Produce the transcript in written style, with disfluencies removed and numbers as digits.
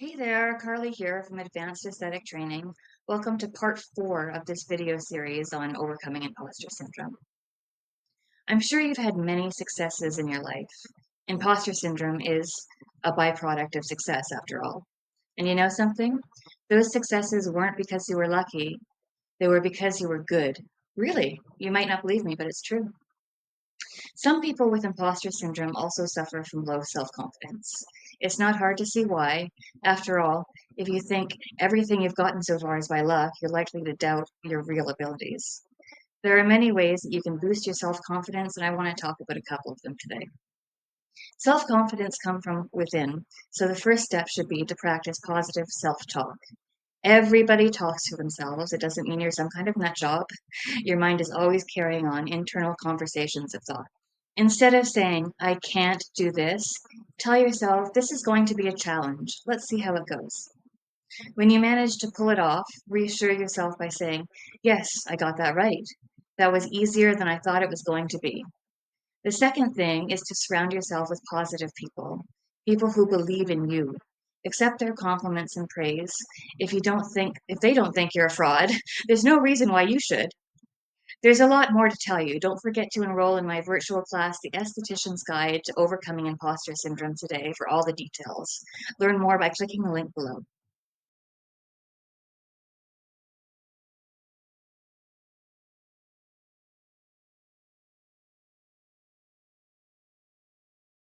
Hey there, Carly here from Advanced Aesthetic Training. Welcome to part 4 of this video series on overcoming imposter syndrome. I'm sure you've had many successes in your life. Imposter syndrome is a byproduct of success, after all. And you know something? Those successes weren't because you were lucky, they were because you were good. Really, you might not believe me, but it's true. Some people with imposter syndrome also suffer from low self-confidence. It's not hard to see why. After all, if you think everything you've gotten so far is by luck, you're likely to doubt your real abilities. There are many ways that you can boost your self-confidence, and I want to talk about a couple of them today. Self-confidence comes from within, so the first step should be to practice positive self-talk. Everybody talks to themselves. It doesn't mean you're some kind of nut job. Your mind is always carrying on internal conversations of thought. Instead of saying, I can't do this, tell yourself, this is going to be a challenge. Let's see how it goes. When you manage to pull it off, reassure yourself by saying, yes, I got that right. That was easier than I thought it was going to be. The second thing is to surround yourself with positive people, people who believe in you. Accept their compliments and praise. If they don't think you're a fraud, there's no reason why you should. There's a lot more to tell you. Don't forget to enroll in my virtual class, The Estheticians Guide to Overcoming Imposter Syndrome today for all the details. Learn more by clicking the link below.